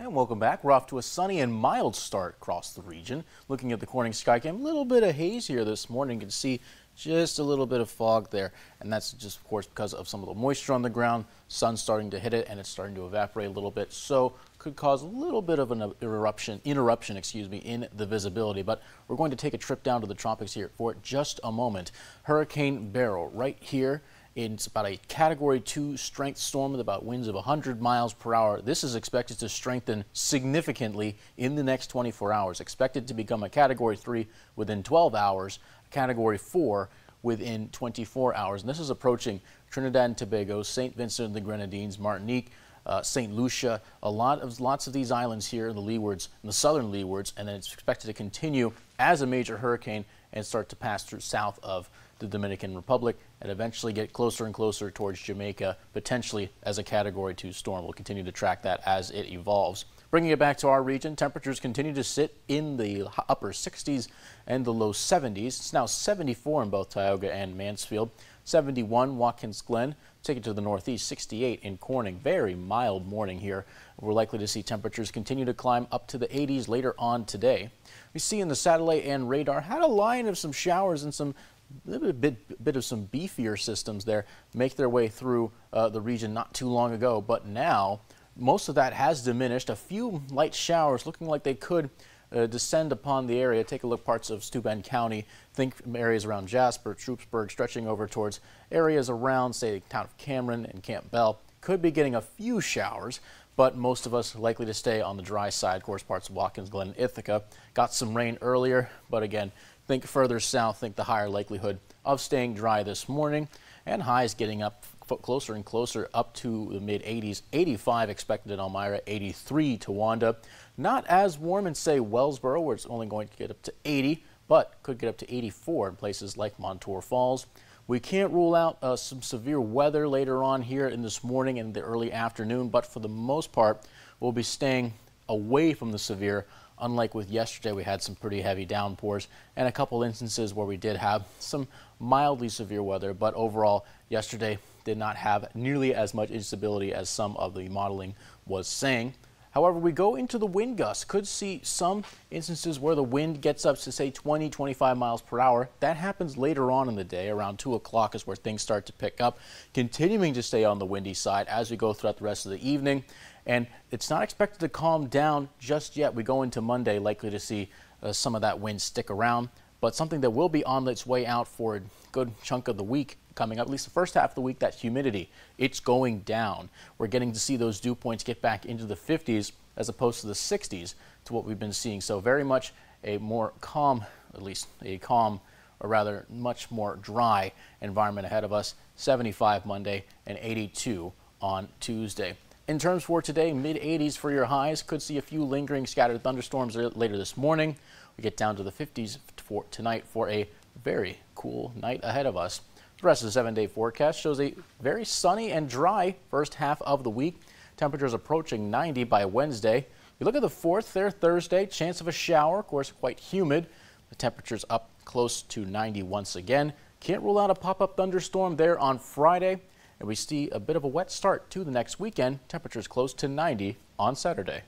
And welcome back. We're off to a sunny and mild start across the region. Looking at the Corning sky cam, a little bit of haze here this morning. You can see just a little bit of fog there, and that's just, of course, because of some of the moisture on the ground. Sun's starting to hit it, and it's starting to evaporate a little bit, so could cause a little bit of an interruption, in the visibility. But we're going to take a trip down to the tropics here for just a moment. Hurricane Beryl right here. It's about a Category 2 strength storm with about winds of 100 miles per hour. This is expected to strengthen significantly in the next 24 hours. Expected to become a Category 3 within 12 hours, a Category 4 within 24 hours. And this is approaching Trinidad and Tobago, St. Vincent and the Grenadines, Martinique, St. Lucia, lots of these islands here in the leewards, in the southern leewards, and then it's expected to continue as a major hurricane and start to pass through south of the Dominican Republic and eventually get closer and closer towards Jamaica, potentially as a Category 2 storm. We'll continue to track that as it evolves. Bringing it back to our region, temperatures continue to sit in the upper 60s and the low 70s. It's now 74 in both Tioga and Mansfield, 71 Watkins Glen. Take it to the northeast, 68 in Corning. Very mild morning here. We're likely to see temperatures continue to climb up to the 80s later on today. We see in the satellite and radar had a line of some showers and some bit of some beefier systems there make their way through the region not too long ago, but now most of that has diminished. A few light showers looking like they could descend upon the area. Take a look, parts of Steuben County. Think areas around Jasper, Troopsburg, stretching over towards areas around, say, the town of Cameron and Camp Bell. Could be getting a few showers, but most of us are likely to stay on the dry side. Of course, parts of Watkins Glen and Ithaca got some rain earlier, but again, think further south, think the higher likelihood of staying dry this morning, and highs getting up closer and closer up to the mid-80s. 85 expected in Elmira, 83 Towanda. Not as warm in, say, Wellsboro, where it's only going to get up to 80, but could get up to 84 in places like Montour Falls. We can't rule out some severe weather later on here in this morning and the early afternoon, but for the most part, we'll be staying away from the severe. Unlike with yesterday, we had some pretty heavy downpours and a couple instances where we did have some mildly severe weather, but overall, yesterday did not have nearly as much instability as some of the modeling was saying. However, we go into the wind gusts. Could see some instances where the wind gets up to, say, 20, 25 miles per hour. That happens later on in the day. Around 2 o'clock is where things start to pick up, continuing to stay on the windy side as we go throughout the rest of the evening. And it's not expected to calm down just yet. We go into Monday likely to see some of that wind stick around, but something that will be on its way out for a good chunk of the week coming up, at least the first half of the week, that humidity. It's going down. We're getting to see those dew points get back into the 50s as opposed to the 60s to what we've been seeing. So very much a more calm, at least a calm, or rather much more dry environment ahead of us. 75 Monday and 82 on Tuesday. In terms for today, mid-80s for your highs. Could see a few lingering scattered thunderstorms later this morning. We get down to the 50s for tonight for a very cool night ahead of us. The rest of the 7-day forecast shows a very sunny and dry first half of the week. Temperatures approaching 90 by Wednesday. We look at the 4th there, Thursday, chance of a shower, of course quite humid. The temperatures up close to 90 once again. Can't rule out a pop-up thunderstorm there on Friday. And we see a bit of a wet start to the next weekend. Temperatures close to 90 on Saturday.